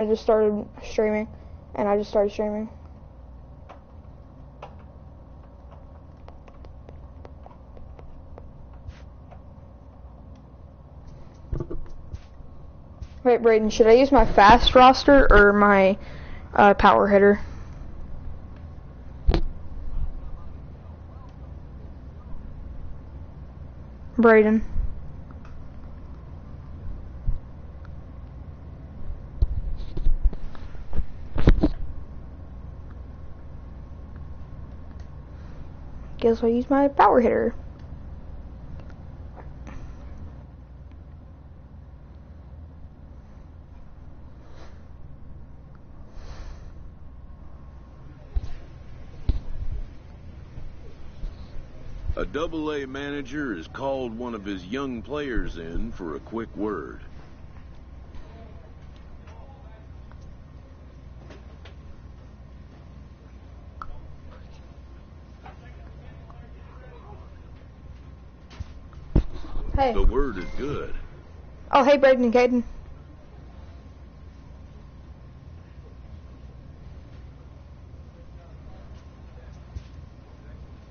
I just started streaming, and I just started streaming. Wait, Braden, should I use my fast roster or my power hitter? Braden. Guess I'll use my power hitter. A Double-A manager has called one of his young players in for a quick word. Hey. The word is good. Oh, hey, Braden and Caden.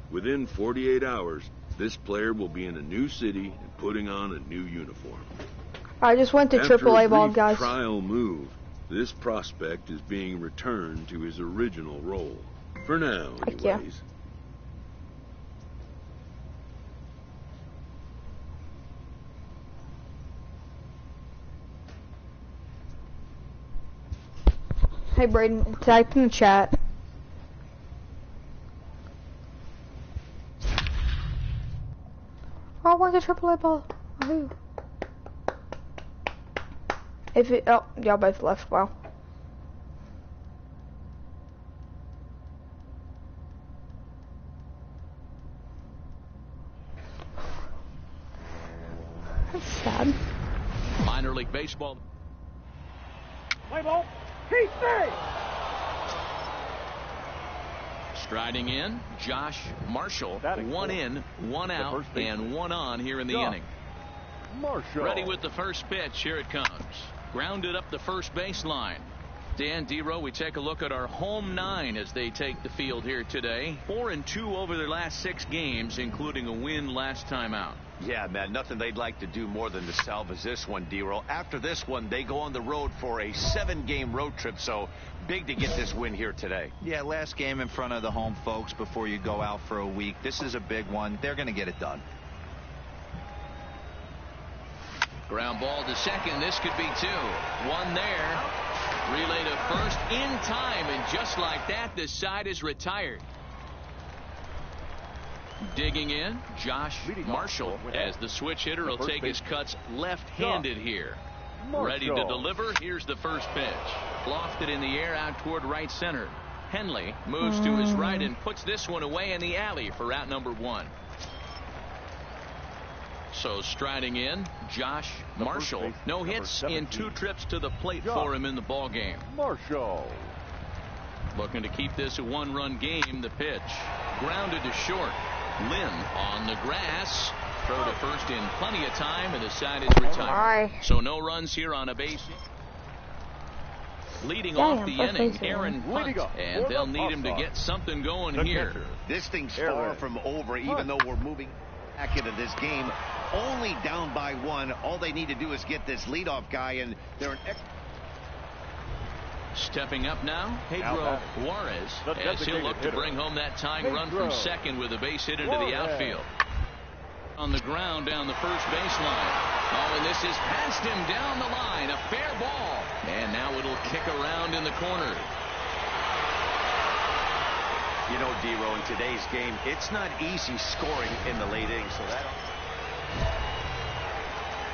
Within 48 hours, this player will be in a new city and putting on a new uniform. I just went to AAA ball, guys. After a brief trial move, this prospect is being returned to his original role. For now, anyways. Yeah. Hey, Braden, type in the chat. Oh, I want the AAA ball. Woohoo. If it, oh, y'all both left. Wow. That's sad. Minor League Baseball. Play ball. He's there. Striding in, Josh Marshall. One in, one out, and one on here in the inning. Marshall. Ready with the first pitch. Here it comes. Grounded up the first baseline. Dan Dero, we take a look at our home nine as they take the field here today. 4-2 over their last 6 games, including a win last time out. Yeah, man, nothing they'd like to do more than to salvage this one, Dero. After this one, they go on the road for a 7-game road trip, so big to get this win here today. Yeah, last game in front of the home folks before you go out for a week. This is a big one. They're going to get it done. Ground ball to second. This could be 2. One there. Relay to first in time, and just like that, the side is retired. Digging in, Josh Marshall, as the switch hitter will take his cuts left-handed here. Ready to deliver. Here's the first pitch. Lofted in the air out toward right center. Henley moves to his right and puts this one away in the alley for out number 1. So striding in, Josh Marshall. No hits in 2 trips to the plate for him in the ball game. Marshall. Looking to keep this a 1-run game. The pitch. Grounded to short. Lynn on the grass. Throw to first in plenty of time, and the side is retired. So no runs here on a base. Leading off the inning, Aaron Hunt, and they'll need him to get something going here. This thing's far from over, even though we're moving back into this game. Only down by 1. All they need to do is get this leadoff guy, and they're an Stepping up now, Pedro Juarez, as he'll look to bring home that tying run from second with a base hit into the outfield. On the ground down the first baseline. Oh, and this is past him down the line. A fair ball. And now it'll kick around in the corner. You know, Dero, in today's game, it's not easy scoring in the late innings. So that.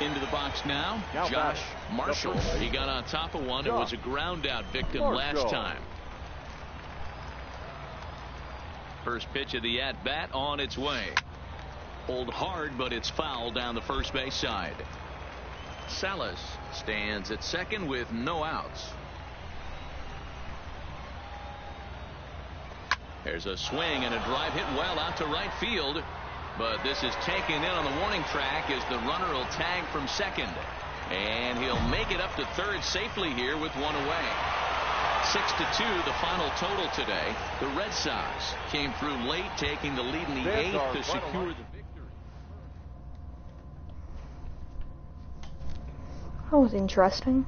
Into the box now, Josh Marshall. He got on top of one. It was a ground out victim last time. First pitch of the at bat on its way. Pulled hard, but it's foul down the first base side. Salas stands at second with no outs. There's a swing and a drive hit well out to right field. But this is taken in on the warning track as the runner will tag from second. And he'll make it up to third safely here with one away. 6-2 the final total today. The Red Sox came through late, taking the lead in the eighth to secure the victory. That was interesting.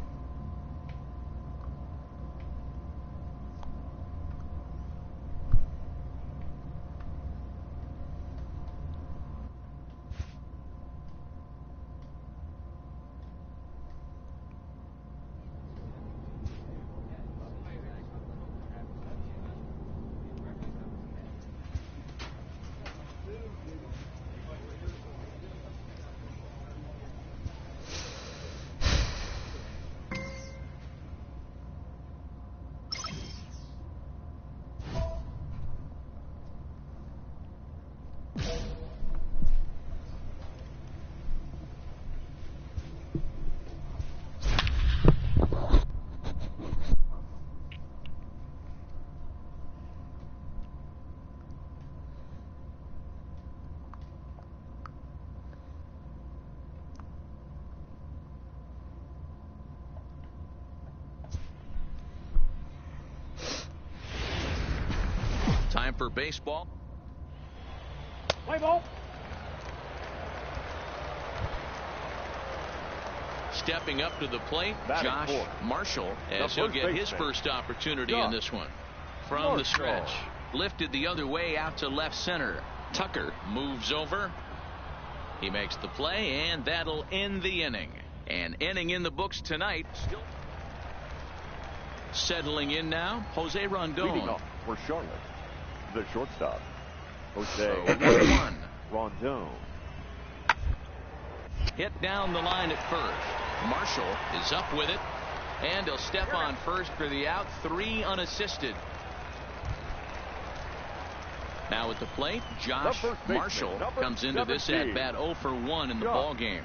Time for baseball. Play ball. Stepping up to the plate, Batting Josh fourth. Marshall, The as he'll first get his baseman. first opportunity in Josh this one. From Marshall. the stretch, lifted the other way out to left center. Tucker moves over. He makes the play, and that'll end the inning. An inning in the books tonight. Still settling in now, Jose Leading Rondon. off for Charlotte, the shortstop, Jose So 1-1. Rondon. Hit down the line at first. Marshall is up with it, and he'll step on first for the out. 3 unassisted. Now at the plate, Josh The first baseman, Marshall number comes into this 17. at bat 0 for 1 in the Josh ball game.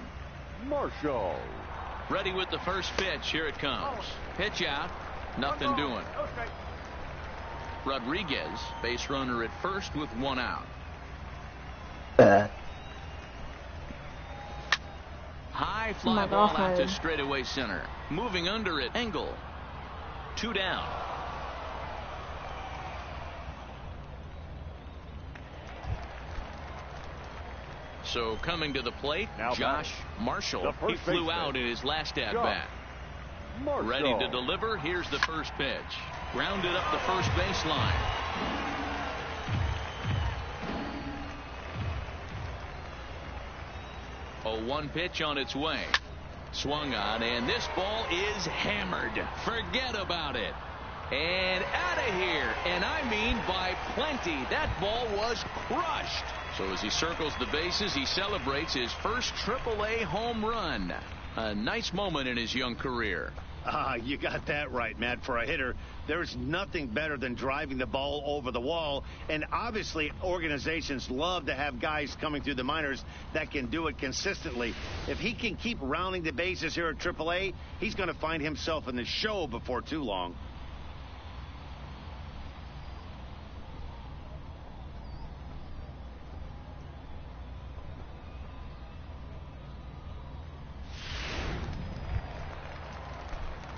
Marshall. Ready with the first pitch. Here it comes. Pitch out. Nothing doing. Rodriguez, base runner at first with 1 out. High fly my ball out God. to straightaway center. Moving under it, Engel. 2 down. So coming to the plate, Now Josh batting. Marshall. The He first flew baseman. out in his last at Josh bat. Marshall. Ready to deliver. Here's the first pitch. Grounded up the first baseline. A 1 pitch on its way. Swung on, and this ball is hammered. Forget about it. And out of here. And I mean by plenty. That ball was crushed. So as he circles the bases, he celebrates his first AAA home run. A nice moment in his young career. You got that right, Matt. For a hitter, there's nothing better than driving the ball over the wall. And obviously, organizations love to have guys coming through the minors that can do it consistently. If he can keep rounding the bases here at AAA, he's going to find himself in the show before too long.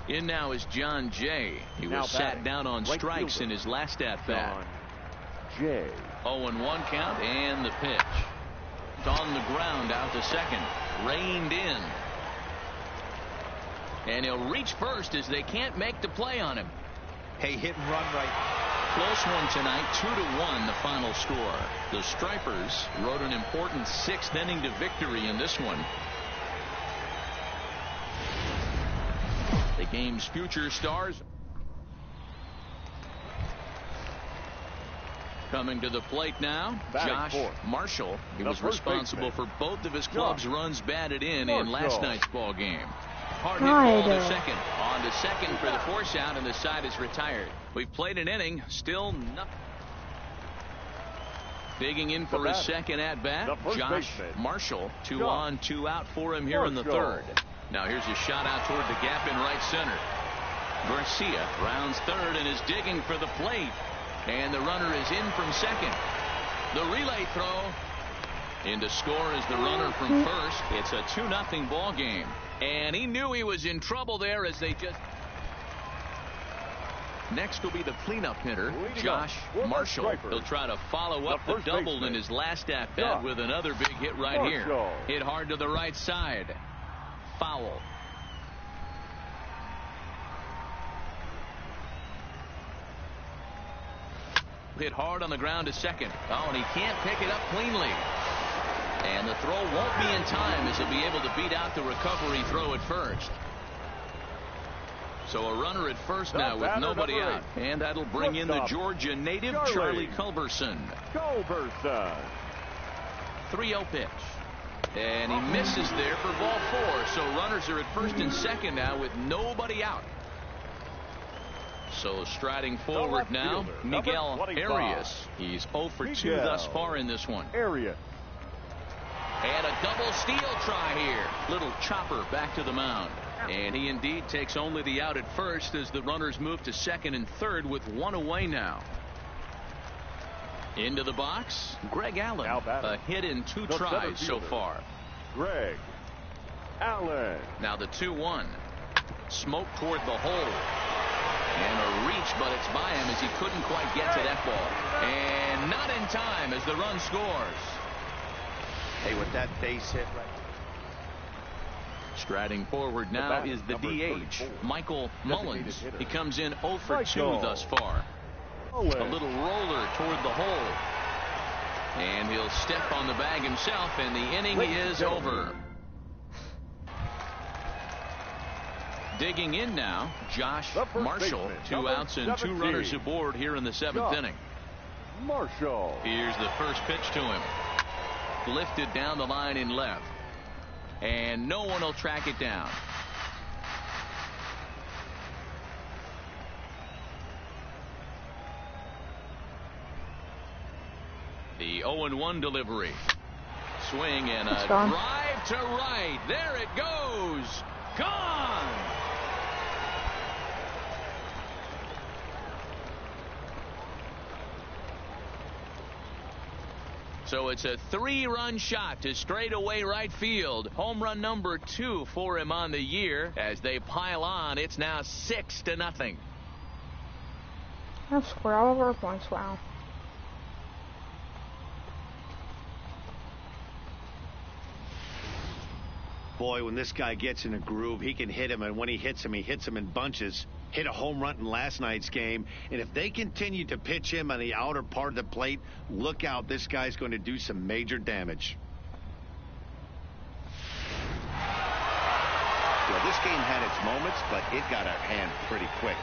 In now is John Jay. He Now was sat batting, down on right strikes fielder, in his last at bat. John Jay. 0-1 count, and the pitch. It's on the ground out to second. Reined in. And he'll reach first as they can't make the play on him. Hey, hit and run right. Close one tonight, 2-1 the final score. The Stripers rode an important 6th inning to victory in this one. The game's future stars coming to the plate now. Batting Josh fourth. Marshall. He The was first responsible baseman. for both of his club's runs batted in last Marshall. night's ball game. Hard hit God. ball to second. On to second for the force out, and the side is retired. We've played an inning, still nothing. Digging in for his batter. second at bat, The first Josh baseman. Marshall. 2 Josh on, 2 out for him here in the Marshall. third. Now here's a shot out toward the gap in right center. Garcia rounds third and is digging for the plate. And the runner is in from second. The relay throw. In to score is the runner from first. It's a 2-0 ball game. And he knew he was in trouble there as they just... Next will be the cleanup hitter, Josh Marshall. He'll try to follow up the double in his last at-bat with another big hit right here. Hit hard to the right side. Foul. Hit hard on the ground to second. Oh, and he can't pick it up cleanly. And the throw won't be in time as he'll be able to beat out the recovery throw at first. So a runner at first now with nobody out. And that'll bring in the Georgia native, Charlie Culberson. 3-0 pitch. And he misses there for ball 4. So runners are at first and second now with nobody out. So striding forward now, Miguel Arias. He's 0 for 2 thus far in this one. Arias. And a double steal try here. Little chopper back to the mound. And he indeed takes only the out at first as the runners move to second and third with 1 away now. Into the box, Greg Allen. A hit in 2 tries so far. Greg Allen. Now the 2-1. Smoke toward the hole. And a reach, but it's by him as he couldn't quite get to that ball. And not in time as the run scores. Hey, with that base hit right. Striding forward now is the DH, Michael Mullins. He comes in 0 for 2 thus far. A little roller toward the hole. And he'll step on the bag himself, and the inning is over. Digging in now, Josh Marshall. 2 outs and 2 runners aboard here in the 7th inning. Marshall. Here's the first pitch to him. Lifted down the line in left. And no one will track it down. The 0-1 delivery. Swing and a drive to right. There it goes. Gone. So it's a 3-run shot to straightaway right field. Home run number 2 for him on the year. As they pile on, it's now 6-0. I've scored all of our points. Wow. Boy, when this guy gets in a groove, he can hit him, and when he hits him in bunches. Hit a home run in last night's game, and if they continue to pitch him on the outer part of the plate, look out, this guy's going to do some major damage. Well, this game had its moments, but it got out of hand pretty quick.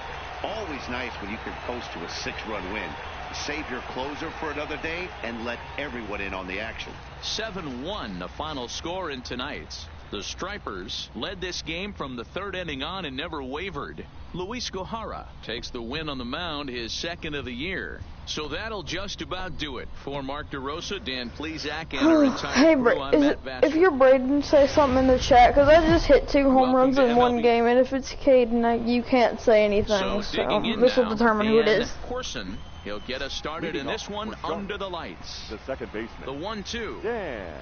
Always nice when you can coast to a 6-run win. Save your closer for another day and let everyone in on the action. 7-1 the final score in tonight's. The Stripers led this game from the 3rd inning on and never wavered. Luis Gohara takes the win on the mound, his 2nd of the year. So that'll just about do it. For Mark DeRosa, Dan Plesac, and our entire hey, crew, I'm Matt Vassar. If you're Braden, say something in the chat, because I just hit 2 home runs in one game, and if it's Caden, you can't say anything, so this will determine who it is. Corson, he'll get us started in this one under the lights. The second baseman. The 1-2. Dan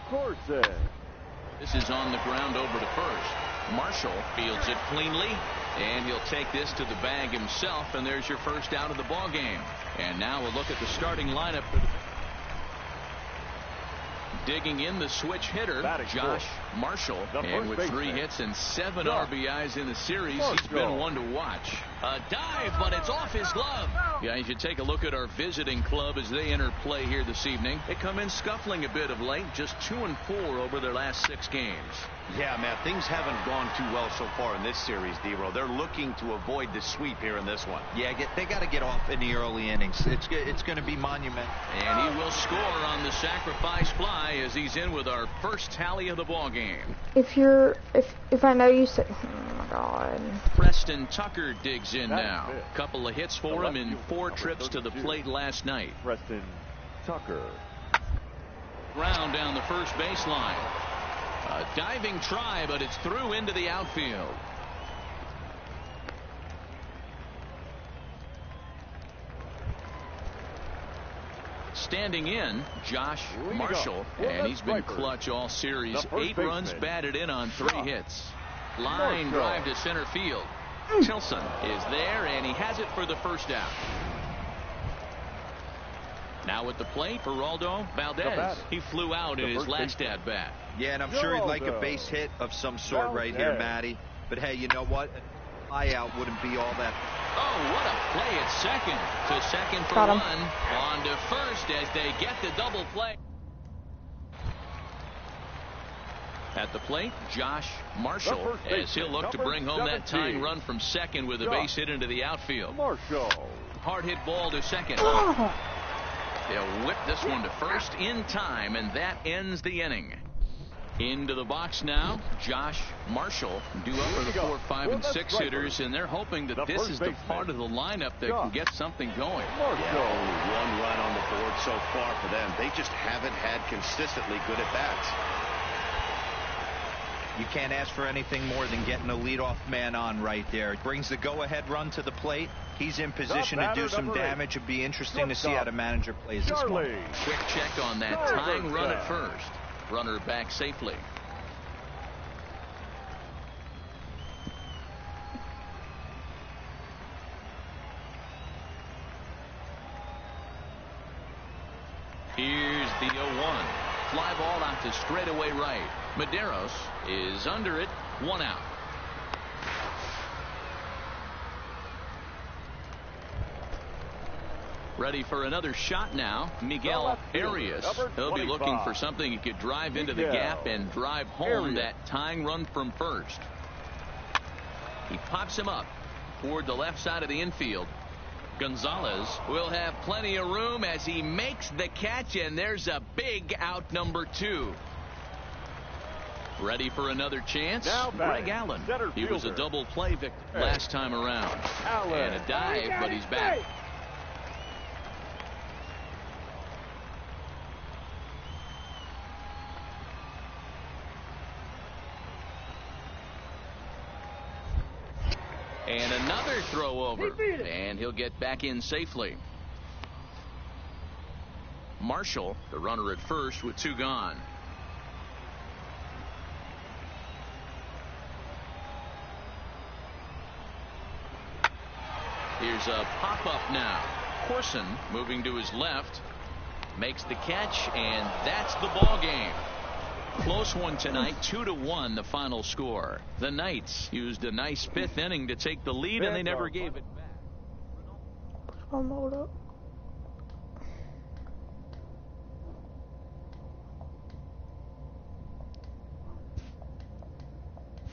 Corson. This is on the ground over to first. Marshall fields it cleanly, and he'll take this to the bag himself, and there's your first out of the ball game. And now we'll look at the starting lineup. Digging in the switch hitter, Josh Marshall, and with 3 hits and 7 RBIs in the series, he's been one to watch. A dive, but it's off his glove. Yeah, you should take a look at our visiting club as they enter play here this evening. They come in scuffling a bit of late, just 2-4 over their last 6 games. Yeah, Matt, things haven't gone too well so far in this series, D-Row. They're looking to avoid the sweep here in this one. Yeah, they got to get off in the early innings. It's going to be monumental. And he will score on the sacrifice fly as he's in with our first tally of the ball game. If I know you say, oh my God. Preston Tucker digs in now. Couple of hits for him in 4 trips to the plate last night. Preston Tucker. Ground down the first baseline. A diving try, but it's through into the outfield. Standing in, Josh Marshall, and he's been clutch all series. 8 runs batted in on 3 hits. Line drive to center field. Tilson is there, and he has it for the first out. Now at the plate, Geraldo Valdez. He flew out in his last at-bat. Yeah, and I'm sure he'd like a base hit of some sort right here, Matty. But hey, you know what? A flyout wouldn't be all that. Oh, what a play at second. To second for one. On to first as they get the double play. At the plate, Josh Marshall, as he'll look to bring home that tying run from second with a base hit into the outfield. Hard hit ball to second. They'll whip this one to first in time, and that ends the inning. Into the box now, Josh Marshall, due up for the 4, 5, and 6 hitters, and they're hoping that this is the part of the lineup that can get something going. Yeah, only 1 run on the board so far for them. They just haven't had consistently good at-bats. You can't ask for anything more than getting a leadoff man on right there. Brings the go-ahead run to the plate. He's in position to do some damage. It'd be interesting to see how the manager plays this one. Quick check on that tying run at first. Runner back safely. Here's the 0-1. Fly ball out to straightaway right. Medeiros is under it. 1 out. Ready for another shot now. Miguel Arias. He'll be looking for something he could drive into the gap and drive home that tying run from first. He pops him up toward the left side of the infield. Gonzalez will have plenty of room as he makes the catch, and there's a big out, number 2. Ready for another chance? Greg Allen. He was a double play victim last time around. And a dive, but he's back. And another throw over, and he'll get back in safely. Marshall, the runner at first, with 2 gone. Here's a pop-up now. Corson moving to his left, makes the catch, and that's the ball game. Close one tonight, 2-1 the final score. The Knights used a nice 5th inning to take the lead, and they never gave it back. I'll load up.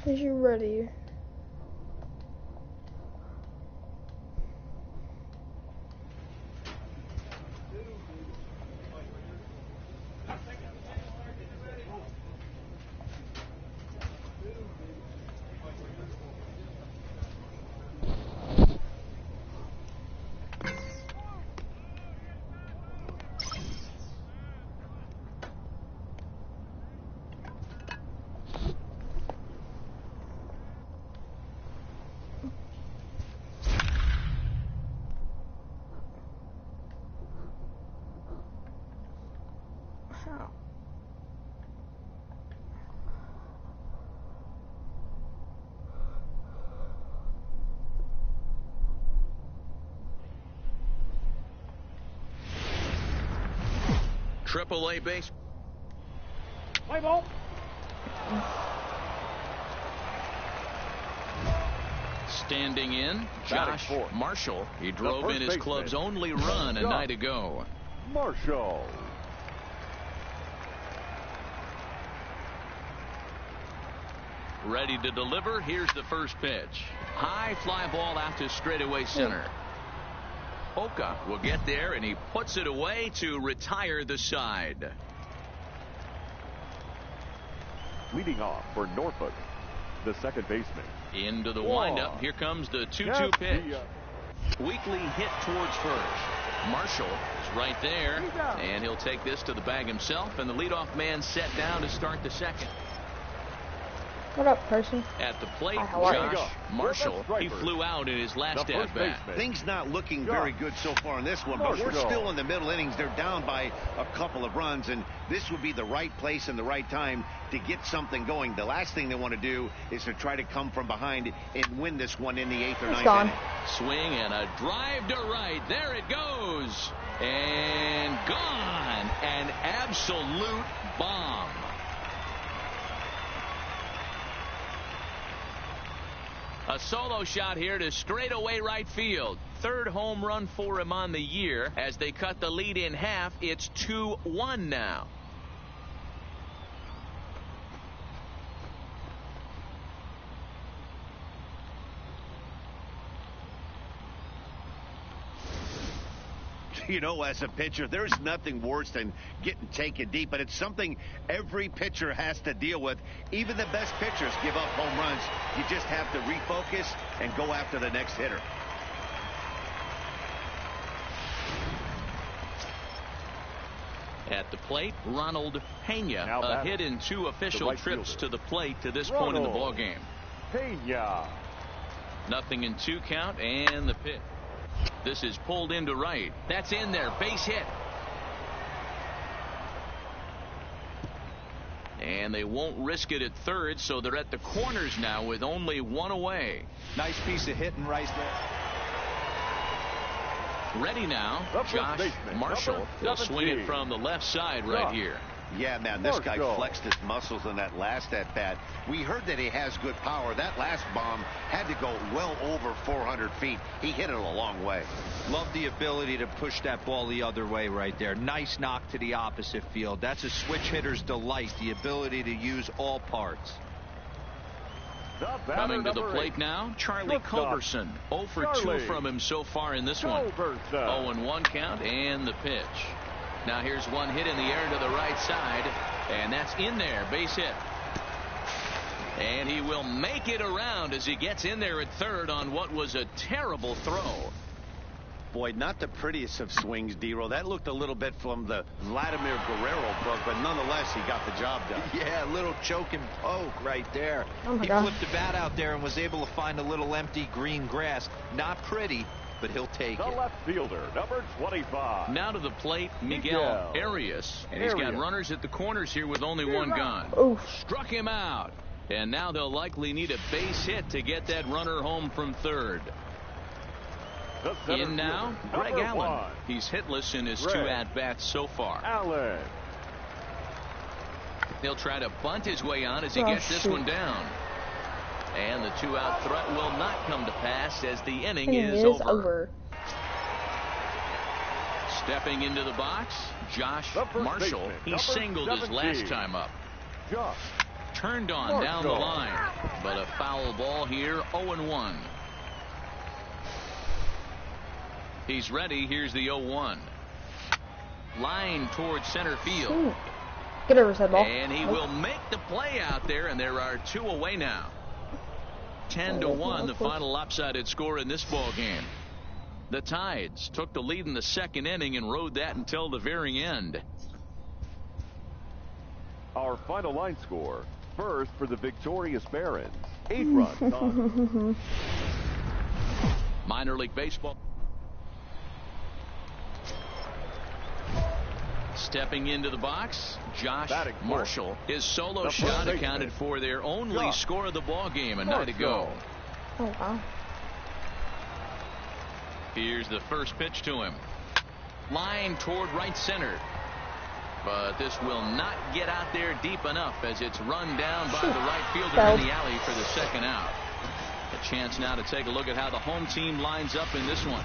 Is you ready? Triple-A base. Play ball. Standing in, Josh Marshall. He drove in his club's only run a night ago. Marshall. Ready to deliver. Here's the first pitch. High fly ball out to straightaway center. Oka will get there, and he puts it away to retire the side. Leading off for Norfolk, the second baseman. Into the windup. Here comes the 2-2 pitch. Weekly hit towards first. Marshall is right there, and he'll take this to the bag himself, and the leadoff man set down to start the second. What up, person? At the plate, Hi, how are you? Josh Marshall. He flew out in his last at-bat. Things not looking very good so far in this one, but we're still in the middle innings. They're down by a couple of runs, and this would be the right place and the right time to get something going. The last thing they want to do is to try to come from behind and win this one in the 8th or 9th inning. Swing and a drive to right. There it goes. And gone. An absolute bomb. A solo shot here to straightaway right field. 3rd home run for him on the year. As they cut the lead in half, it's 2-1 now. You know, as a pitcher, there's nothing worse than getting taken deep, but it's something every pitcher has to deal with. Even the best pitchers give up home runs. You just have to refocus and go after the next hitter. At the plate, Ronald Pena, a hit in 2 official trips to the plate to this point in the ballgame. Pena. 0-2 count, and the pitch. This is pulled into right. That's in there. Base hit. And they won't risk it at third, so they're at the corners now with only 1 away. Nice piece of hitting right there. Ready now, Josh Marshall. They'll swing it from the left side right here. Yeah, man, this guy flexed his muscles in that last at-bat. We heard that he has good power. That last bomb had to go well over 400 feet. He hit it a long way. Love the ability to push that ball the other way right there. Nice knock to the opposite field. That's a switch hitter's delight, the ability to use all parts. Coming to the plate now, Charlie Culberson. 0 for 2 from him so far in this one. 0-1 count, and the pitch. Now here's one hit in the air to the right side, and that's in there. Base hit. And he will make it around as he gets in there at third on what was a terrible throw. Boy, not the prettiest of swings, D-Roll. That looked a little bit from the Vladimir Guerrero book, but nonetheless, he got the job done. Yeah, a little choke and poke right there. He flipped the bat out there and was able to find a little empty green grass. Not pretty, but he'll take it. The left fielder, number 25. Now to the plate, Miguel Arias. And he's got runners at the corners here with only 1 gone. Struck him out. And now they'll likely need a base hit to get that runner home from third. In now, Greg Allen. He's hitless in his 2 at-bats so far. He'll try to bunt his way on as he gets this one down. And the 2-out threat will not come to pass as the inning is over. Stepping into the box, Josh Marshall. He singled his last time up. Turned on down the line, but a foul ball here, 0-1. He's ready. Here's the 0-1. Line towards center field. Get over that ball. And he will make the play out there, and there are 2 away now. 10-1, the final lopsided score in this ball game. The Tides took the lead in the 2nd inning and rode that until the very end. Our final line score. First for the victorious Barons. 8 runs on. Minor League Baseball. Stepping into the box, Josh Marshall. His solo shot accounted for their only score of the ball game a night ago. Oh, wow. Here's the first pitch to him. Line toward right center. But this will not get out there deep enough as it's run down by the right fielder in the alley for the 2nd out. A chance now to take a look at how the home team lines up in this one.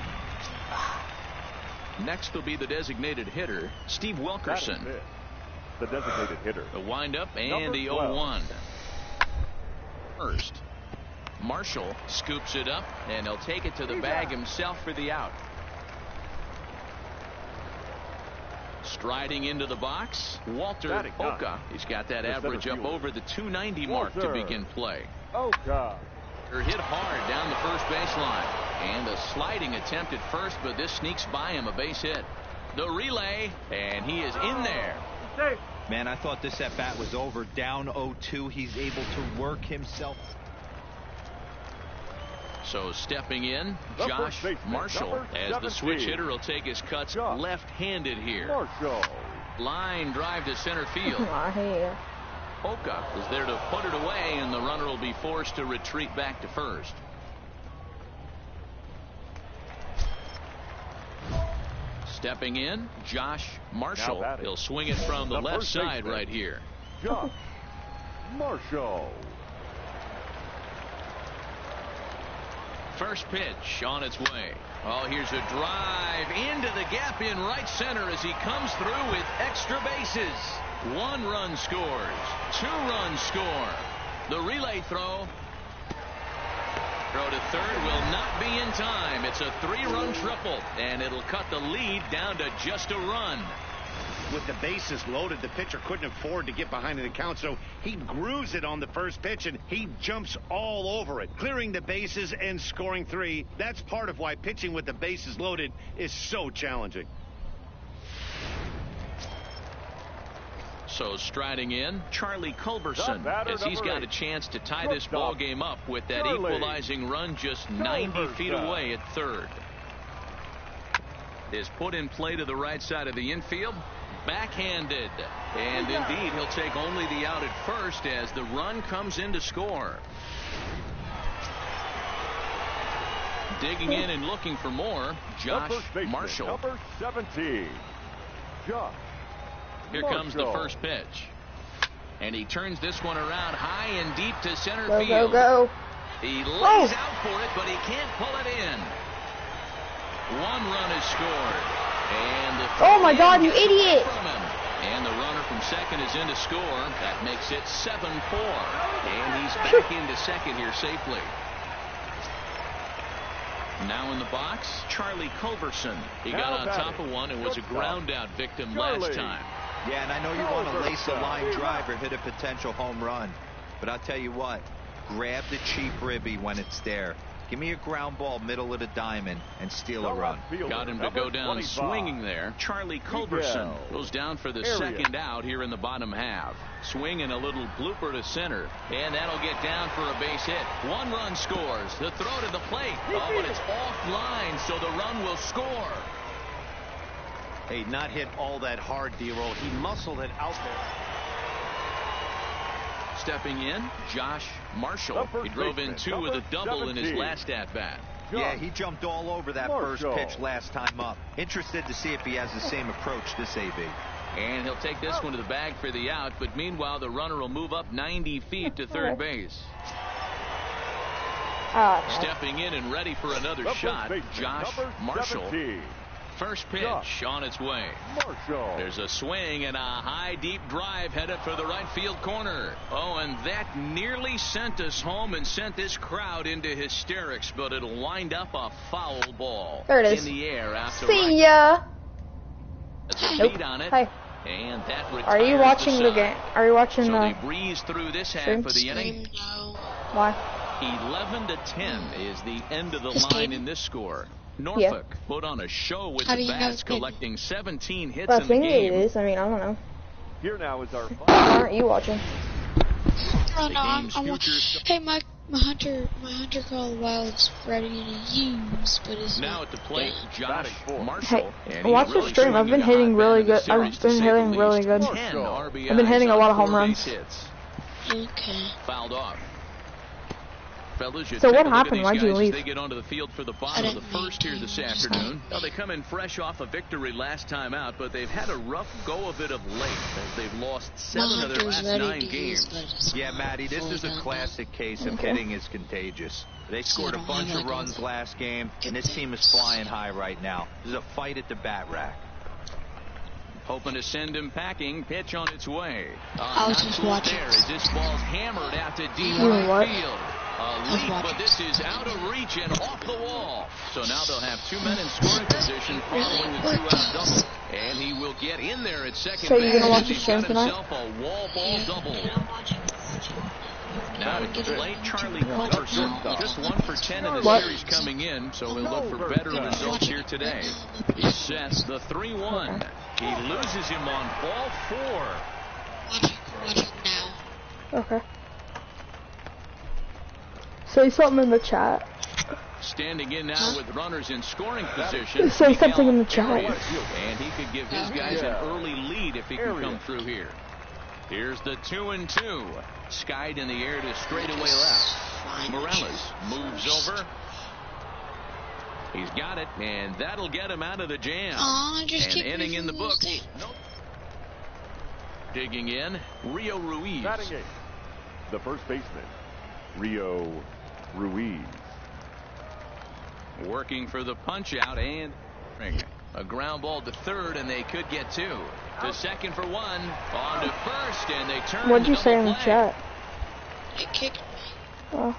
Next will be the designated hitter, Steve Wilkerson. The designated hitter. The windup and the 0-1. First, Marshall scoops it up, and he'll take it to the bag himself for the out. Striding into the box, Walter Oka. He's got that average up over the 290 mark to begin play. Oka. Hit hard down the first baseline. And a sliding attempt at first, but this sneaks by him, a base hit. The relay, and he is in there. Man, I thought this at-bat was over. Down 0-2. He's able to work himself. So stepping in, Josh Marshall, as the switch hitter will take his cuts left-handed here. Line drive to center field. Oka is there to put it away, and the runner will be forced to retreat back to first. Stepping in, Josh Marshall. He'll swing it from the left side right here. Josh Marshall. First pitch on its way. Oh, here's a drive into the gap in right center as he comes through with extra bases. 1 run scores. 2 runs score. The relay throw. Throw to third will not be in time. It's a 3-run triple, and it'll cut the lead down to just a run. With the bases loaded, the pitcher couldn't afford to get behind in the count, so he grooves it on the first pitch, and he jumps all over it, clearing the bases and scoring 3. That's part of why pitching with the bases loaded is so challenging. So striding in, Charlie Culberson, as he's got a chance to tie this ball game up with that equalizing run just 90 feet away at third. Is put in play to the right side of the infield. Backhanded, and indeed he'll take only the out at first as the run comes in to score. Digging in and looking for more, Josh Marshall. Number 17, Josh. Here comes the first pitch, and he turns this one around high and deep to center go, field. Go. He lays out for it, but he can't pull it in. 1 run is scored. And the oh my God, you idiot! And the runner from second is in to score. That makes it 7-4. And he's back into second here safely. Now in the box, Charlie Culberson. He got on top of one and was a ground out victim last time. Yeah, and I know you want to lace a line drive or hit a potential home run. But I'll tell you what, grab the cheap ribby when it's there. Give me a ground ball middle of the diamond and steal a run. Got him to go down swinging there. Charlie Culberson goes down for the second out here in the bottom half. Swing and a little blooper to center. And that'll get down for a base hit. 1 run scores. The throw to the plate. Oh, but it's offline, so the run will score. Hey, not hit all that hard, D-Roll. He muscled it out there. Stepping in, Josh Marshall. He drove in 2 with a double in his last at-bat. Yeah, he jumped all over that first pitch last time up. Interested to see if he has the same approach this AB. And he'll take this one to the bag for the out, but meanwhile the runner will move up 90 feet to third base. Stepping in and ready for another shot, Josh Marshall. First pitch on its way. There's a swing and a high deep drive headed for the right field corner. Oh, and that nearly sent us home and sent this crowd into hysterics, but it'll wind up a foul ball. There it is. In the air after see ya. Nope. On it. Hey. And that are you watching the game? Are you watching so the they breeze through this half of the inning. No. Why? 11-10 is the end of the line in this score. Norfolk put on a show with the bats, collecting 17 hits in the game. I think it is. I mean, I don't know. Here now is our. Why aren't you watching? Oh no, I'm hey, my hunter call Wild's ready to use, but it's now not at the plate. Josh Hey, Marshall. watch the stream. I've been hitting really good. I've been hitting really good. I've been hitting a lot of home runs. Okay. Fouled off. Fellas, so what happened? Why'd you leave? They get onto the field for the bottom of the first here this afternoon. Well, they come in fresh off a victory last time out, but they've had a rough go of it of late as they've lost 7 of their last 9 games. Yeah, Matty, this is a classic case of hitting is contagious. They scored a bunch of runs last game, and this team is flying high right now. There's a fight at the bat rack. Hoping to send him packing. Pitch on its way. I was just watching. There as this ball's hammered out to deep right field. A leap, but this is out of reach and off the wall. So now they'll have 2 men in scoring position following the 2-out double. And he will get in there at second base. So you're going to watch the stream tonight? Himself a wall ball double. Now at the plate, Charlie Culberson, just 1 for 10 in the series coming in, so he'll look for better results here today. He sets the 3-1. He loses him on ball 4. Watch him now. Okay. Say something in the chat. Standing in now with runners in scoring position. Say something in the chat. And he could give his guys an early lead if he can come through here. Here's the 2-2. Skied in the air to straightaway left. Morales moves over. He's got it, and that'll get him out of the jam. An inning in the books. Nope. Digging in, Rio Ruiz. Batting eighth, the first baseman, Rio Ruiz. Working for the punch out and a ground ball to third, and they could get 2. To second for 1, on to first, and they turn. What'd you say in the chat? It kicked me. Oh.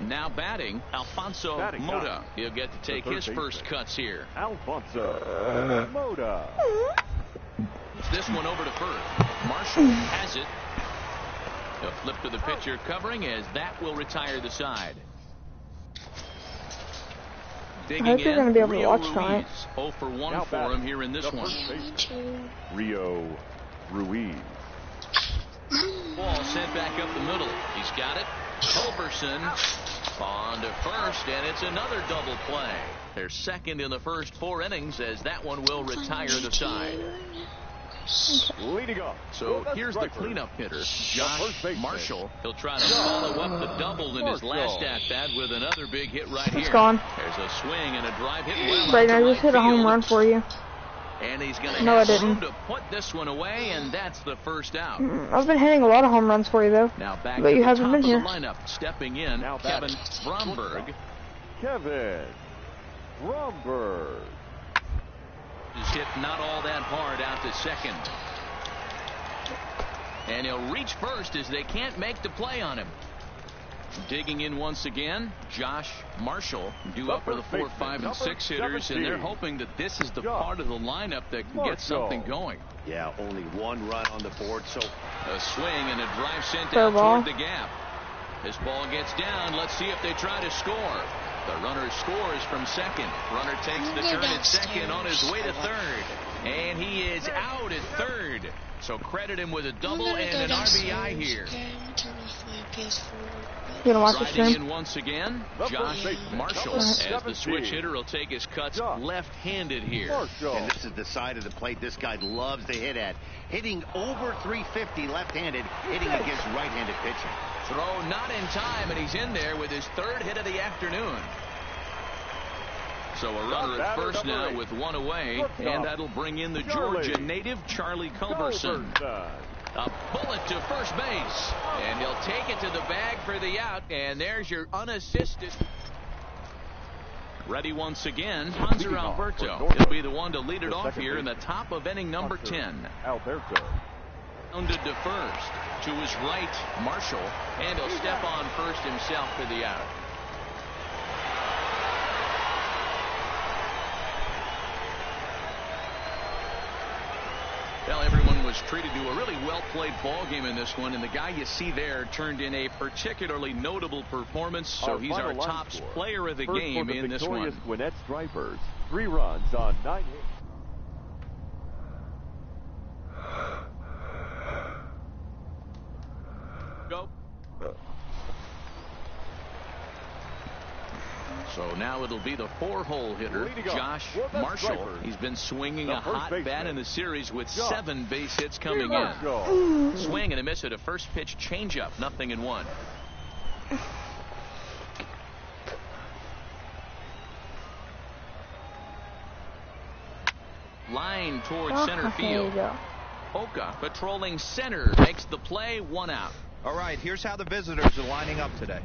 Now batting, Alfonso Mota. He'll get to take his first cuts here. Alfonso Mota. This one over to first. Marshall has it. He'll flip to the pitcher covering, as that will retire the side. I hope you're going to be able to watch tonight. 0 for 1 for him here in this one. Rio Ruiz. Ball sent back up the middle. He's got it. Culberson on to first, and it's another double play. They're second in the first 4 innings, as that one will retire the side. Leading off. So here's the cleanup hitter, Josh Marshall. He'll try to follow up the double in his last at-bat with another big hit right here. It's gone. There's a swing and a drive hit well. Brayden, I just hit a home run for you. And he's going to have room to put this one away, and that's the first out. I've been hitting a lot of home runs for you, though. Now back but to you the haven't top been of here. The lineup, stepping in, Kevin Bromberg. Kevin Bromberg. Is hit not all that hard out to second. And he'll reach first as they can't make the play on him. Digging in once again, Josh Marshall due up for the 4, 5, and 6 hitters, and they're hoping that this is the part of the lineup that can get something going. Yeah, only 1 run on the board, so a swing and a drive sent out toward the gap. This ball gets down. Let's see if they try to score. The runner scores from second. Runner takes the turn at second on his way to third. And he is out at third. So credit him with a double and an RBI here. You gonna watch the stream? In once again, Josh Marshall, as the switch hitter, will take his cuts left-handed here. And this is the side of the plate this guy loves to hit at. Hitting over 350 left-handed, hitting against right-handed pitching. Throw not in time, and he's in there with his 3rd hit of the afternoon. So a runner at first now with 1 away, and that'll bring in the Georgia native, Charlie Culberson. A bullet to first base, and he'll take it to the bag for the out, and there's your unassisted. Ready once again, Hanser Alberto. He'll be the one to lead it off here in the top of inning number 10. Alberto. Rounded to first. To his right, Marshall, and he'll step on first himself for the out. Well, everyone was treated to a really well-played ball game in this one, and the guy you see there turned in a particularly notable performance, so he's our top player of the game in this one. Gwinnett Stripers, 3 runs on 9 hits. Go. So now it'll be the 4-hole hitter, Josh Marshall. He's been swinging a hot bat in the series with 7 base hits coming in. Swing and a miss at a first pitch changeup, 0-1. Line towards center field. Oka patrolling center makes the play, 1 out. All right, here's how the visitors are lining up today.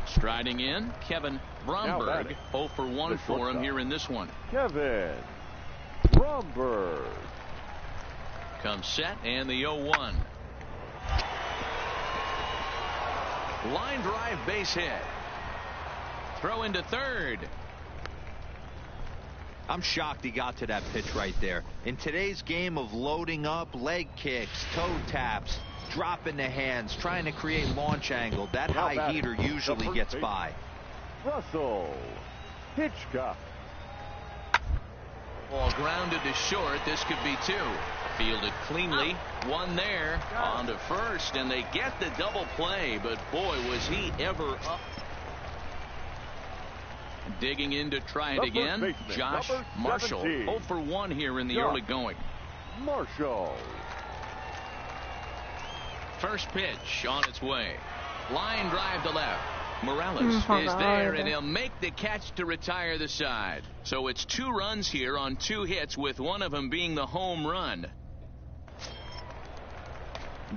Striding in, Kevin Bromberg. 0 for 1 for him here in this one. Kevin Bromberg. Comes set, and the 0-1. Line drive, base hit. Throw into third. I'm shocked he got to that pitch right there. In today's game of loading up, leg kicks, toe taps, dropping the hands, trying to create launch angle, that high heater usually gets by. Russell Hitchcock. Ball grounded to short. This could be 2. Fielded cleanly. One there on to first, and they get the double play, but boy, was he ever up. Digging in to try it again. Josh Marshall, 0 for 1 here in the early going. Marshall. First pitch on its way. Line drive to left. Morales is there, and he'll make the catch to retire the side. So it's 2 runs here on 2 hits, with one of them being the home run.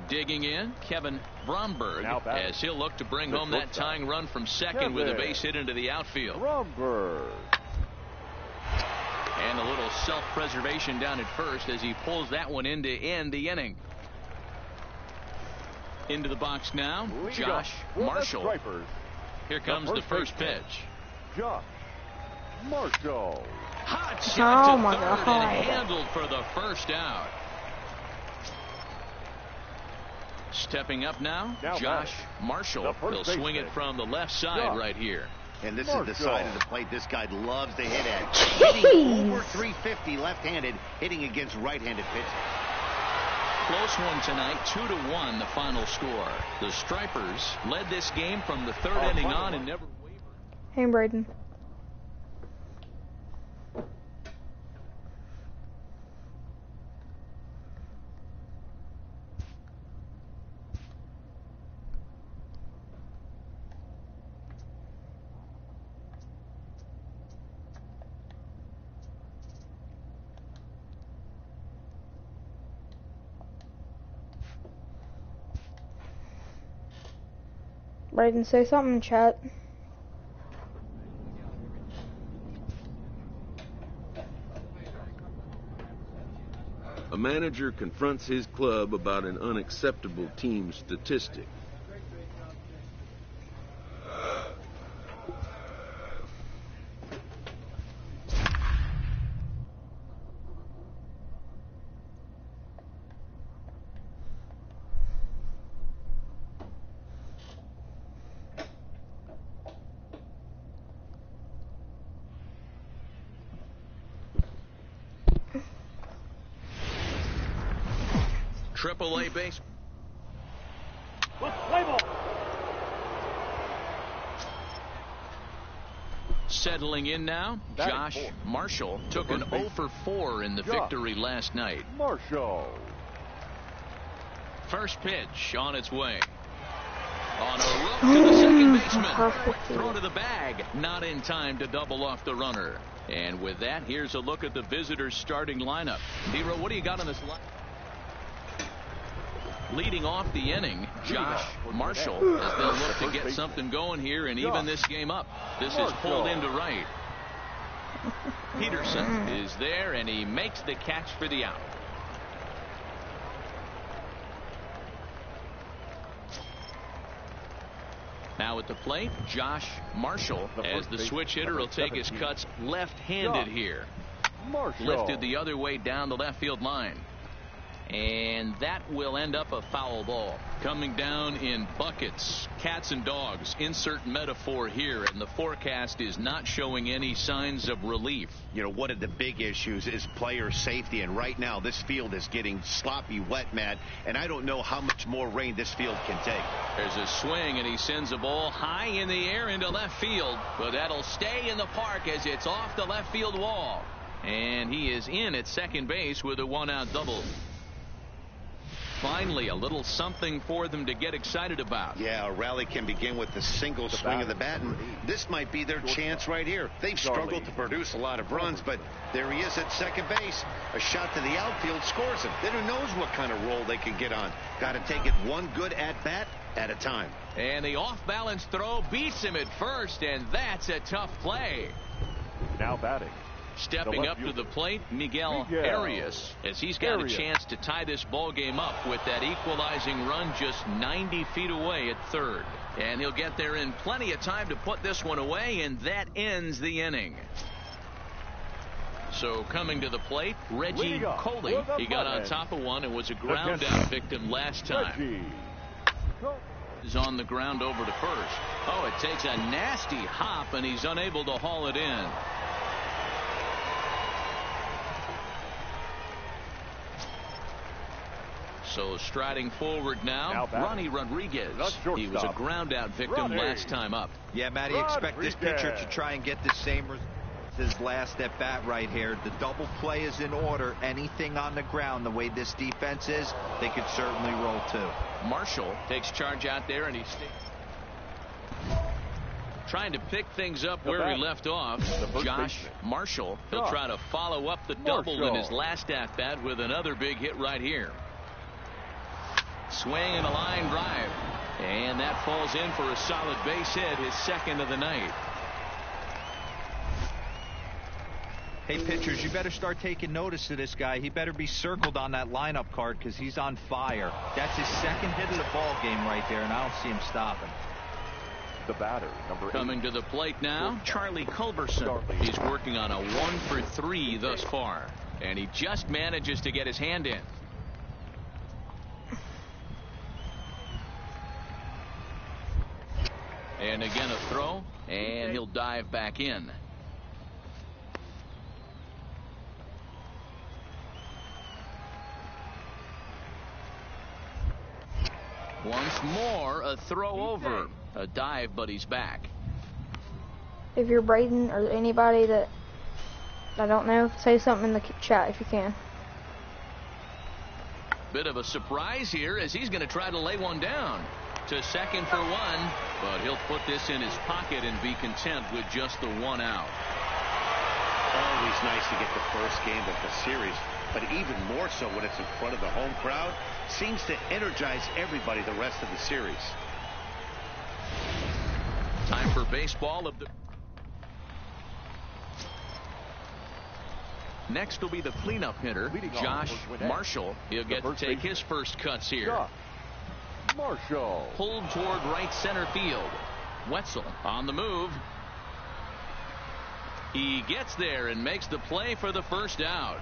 Digging in, Kevin Bromberg, as he'll look to bring home that tying run from second with a base hit into the outfield. Bromberg. And a little self-preservation down at first as he pulls that one in to end the inning. Into the box now, Josh Marshall. Here comes the first pitch. Josh Marshall. Hot shot to third and handled for the first out. Stepping up now, Josh Marshall will swing it from the left side right here. And this is the side of the plate this guy loves to hit at. Hitting over 350 left-handed, hitting against right-handed pitch. Close one tonight, 2-1 the final score. The Stripers led this game from the 3rd inning on and never wavered. Hey, Braden. Braden, say something in chat. A manager confronts his club about an unacceptable team statistic. Triple-A base. Settling in now, Josh Marshall took an 0 for 4 in the victory last night. Marshall. First pitch on its way. On a rope to the second baseman. Quick throw to the bag. Not in time to double off the runner. And with that, here's a look at the visitors' starting lineup. Dero, what do you got on this line? Leading off the inning, Josh Marshall, as they'll look to get something going here and even this game up. This is pulled into right. Peterson is there, and he makes the catch for the out. Now at the plate, Josh Marshall, as the switch hitter, will take his cuts left-handed here. Lifted the other way down the left field line. And that will end up a foul ball. Coming down in buckets, cats and dogs, insert metaphor here, and the forecast is not showing any signs of relief. You know, one of the big issues is player safety, and right now this field is getting sloppy wet, Matt, and I don't know how much more rain this field can take. There's a swing, and he sends a ball high in the air into left field, but that'll stay in the park as it's off the left field wall. And he is in at second base with a one-out double. Finally, a little something for them to get excited about. Yeah, a rally can begin with a single swing of the bat, and this might be their chance right here. They've struggled to produce a lot of runs, but there he is at second base. A shot to the outfield scores him. Then who knows what kind of roll they can get on. Got to take it one good at-bat at a time. And the off-balance throw beats him at first, and that's a tough play. Now batting. Stepping up to the plate, Miguel Arias, as he's got a chance to tie this ball game up with that equalizing run just 90 feet away at third. And he'll get there in plenty of time to put this one away, and that ends the inning. So coming to the plate, Reggie Coley. He got on top of one and was a ground out victim last time. Is on the ground over to first. Oh, it takes a nasty hop, and he's unable to haul it in. So striding forward now Ronnie Rodriguez. He was a ground out victim last time up. Yeah, Matty, expect this pitcher to try and get the same result as his last at bat right here. The double play is in order. Anything on the ground, the way this defense is, they could certainly roll too. Marshall takes charge out there, and he's trying to pick things up where he left off. Josh Marshall. He'll try to follow up the double in his last at bat with another big hit right here. Swing and a line drive, and that falls in for a solid base hit, his second of the night. Hey, pitchers, you better start taking notice of this guy. He better be circled on that lineup card because he's on fire. That's his second hit of the ball game right there, and I don't see him stopping. The batter, number 8. Coming to the plate now, Charlie Culberson. He's working on a 1-for-3 thus far, and he just manages to get his hand in. And again a throw, and he'll dive back in. Once more, a throw over. A dive, but he's back. If you're Braden or anybody that I don't know, say something in the chat if you can. Bit of a surprise here as he's going to try to lay one down. To second for one, but he'll put this in his pocket and be content with just the one out. Always nice to get the first game of the series, but even more so when it's in front of the home crowd. Seems to energize everybody the rest of the series. Time for baseball of the... Next will be the cleanup hitter, Josh Marshall. He'll get to take his first cuts here. Marshall. Pulled toward right center field. Wetzel on the move. He gets there and makes the play for the first out.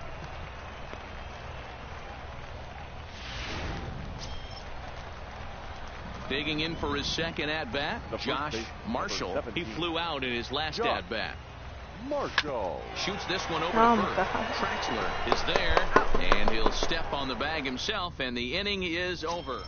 Digging in for his second at-bat, Josh Marshall. He flew out in his last at-bat. Marshall shoots this one over to first. Traxler is there, and he'll step on the bag himself, and the inning is over.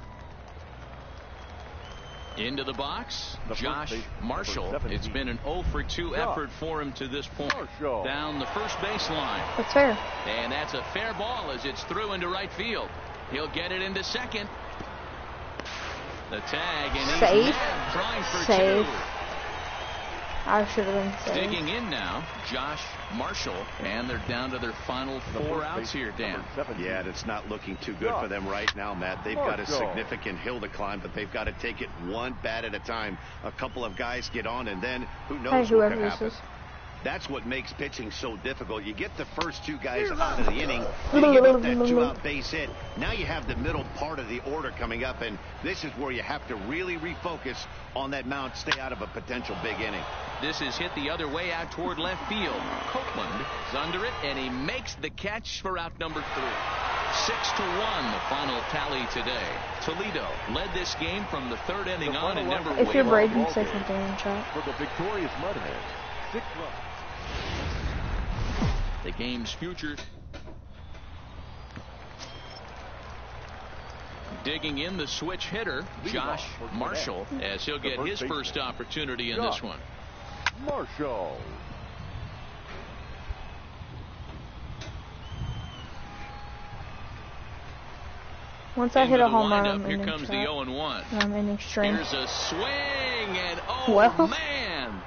Into the box, Josh Marshall. It's been an 0-for-2 effort for him to this point. Down the first baseline. That's fair. And that's a fair ball as it's through into right field. He'll get it into second. The tag, and he's safe. Trying for safe. 2. I should have been safe. Digging in now, Josh Marshall, and they're down to their final 4 outs here, Dan. Yeah, it's not looking too good for them right now, Matt. They've got a significant hill to climb, but they've got to take it one bat at a time. A couple of guys get on, and then who knows what could happen. That's what makes pitching so difficult. You get the first 2 guys out of the inning, you give up that 2-out base hit. Now you have the middle part of the order coming up, and this is where you have to really refocus on that mound, stay out of a potential big inning. This is hit the other way out toward left field. Copeland is under it, and he makes the catch for out number 3. 6-1, the final tally today. Toledo led this game from the 3rd inning on and never If you're Braden, say something in chat. For the victorious Mudheads, 6 runs. The game's future. Digging in the switch hitter, Josh Marshall, as he'll get his first opportunity in this one. Marshall. Once I hit a home run, here comes the 0-1. I'm ending stream. Here's a swing, and well, man!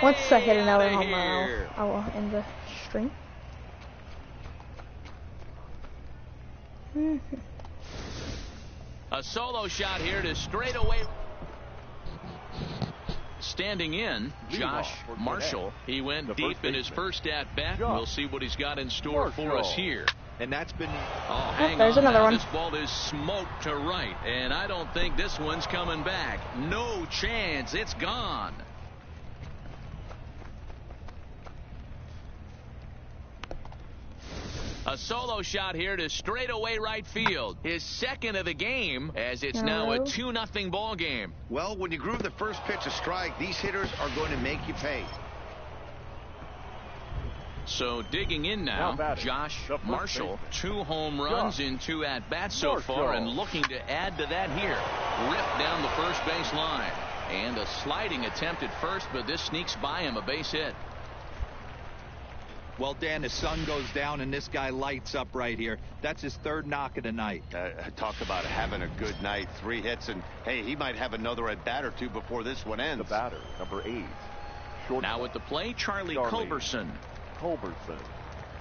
Once I hit another home run, I will end the stream. A solo shot here to straight away. Standing in, Josh Marshall. He went deep in his first at-bat. We'll see what he's got in store for us here. And that's been... hang there's on another one. This ball is smoked to right, and I don't think this one's coming back. No chance. It's gone. A solo shot here to straightaway right field. His second of the game, as it's now a 2-0 ball game. Well, when you groove the first pitch a strike, these hitters are going to make you pay. So digging in now, Josh Marshall. 2 home runs in 2 at-bats so far, and looking to add to that here. Ripped down the first base line. And a sliding attempt at first, but this sneaks by him, a base hit. Well, Dan, the sun goes down and this guy lights up right here. That's his 3rd knock of the night. Talk about having a good night. 3 hits, and hey, he might have another at bat or 2 before this one ends. The batter, number 8. Now at the plate, Charlie Culberson.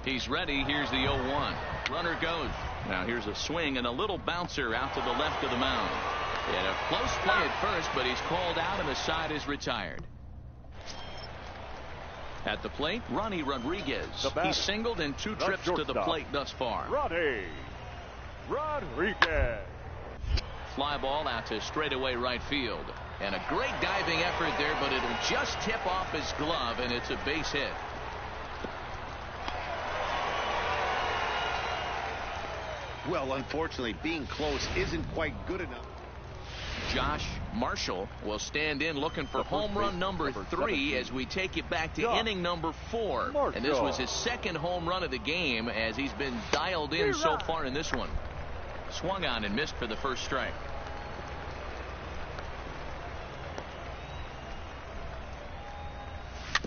He's ready. Here's the 0-1. Runner goes. Now here's a swing and a little bouncer out to the left of the mound. And a close play at first, but he's called out and the side is retired. At the plate, Ronnie Rodriguez. He's singled in 2 trips to the plate thus far. Ronnie Rodriguez. Fly ball out to straightaway right field. And a great diving effort there, but it'll just tip off his glove, and it's a base hit. Well, unfortunately, being close isn't quite good enough. Josh Marshall will stand in looking for home run number 3 as we take it back to inning number 4. And this was his 2nd home run of the game as he's been dialed in so far in this one. Swung on and missed for the first strike.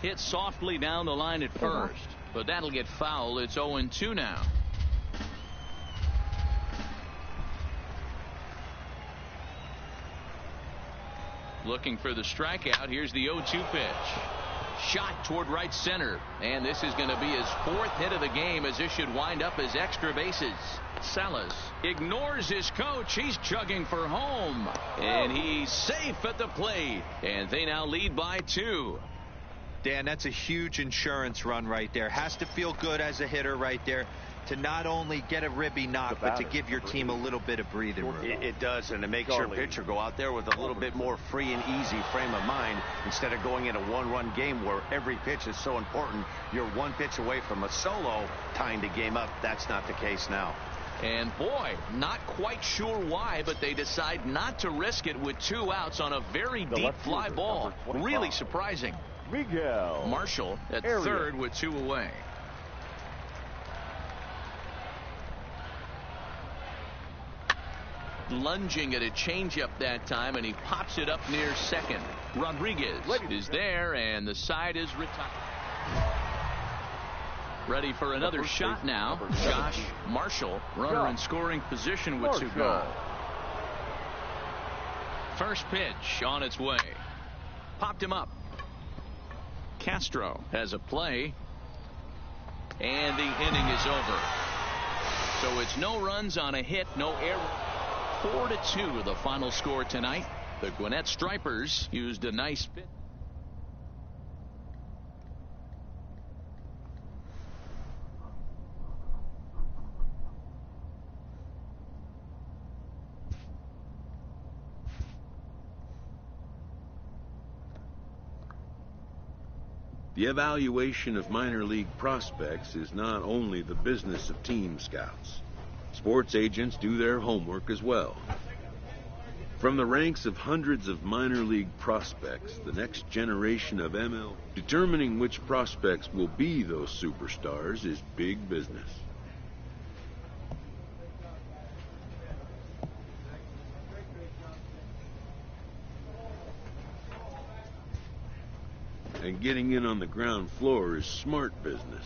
Hit softly down the line at first, but that'll get foul. It's 0-2 now. Looking for the strikeout. Here's the 0-2 pitch. Shot toward right center. And this is going to be his 4th hit of the game, as this should wind up as extra bases. Salas ignores his coach. He's chugging for home. And he's safe at the plate. And they now lead by 2. Dan, that's a huge insurance run right there. Has to feel good as a hitter right there to not only get a ribby knock, but to give your team a little bit of breathing room. It does, and it makes your pitcher go out there with a little bit more free and easy frame of mind instead of going in a 1-run game where every pitch is so important. You're 1 pitch away from a solo tying the game up. That's not the case now. And boy, not quite sure why, but they decide not to risk it with 2 outs on a very deep fly ball. Really surprising. Miguel Marshall at third with 2 away. Lunging at a changeup that time, and he pops it up near second. Rodriguez is there, and the side is retired. Ready for another shot now. Josh Marshall, runner in scoring position with 2 gone. First pitch on its way. Popped him up. Castro has a play, and the inning is over. So it's no runs on a hit, no error. 4-2 the final score tonight. The Gwinnett Stripers used a nice bit. The evaluation of minor league prospects is not only the business of team scouts. Sports agents do their homework as well. From the ranks of hundreds of minor league prospects, the next generation of ML, determining which prospects will be those superstars is big business. And getting in on the ground floor is smart business.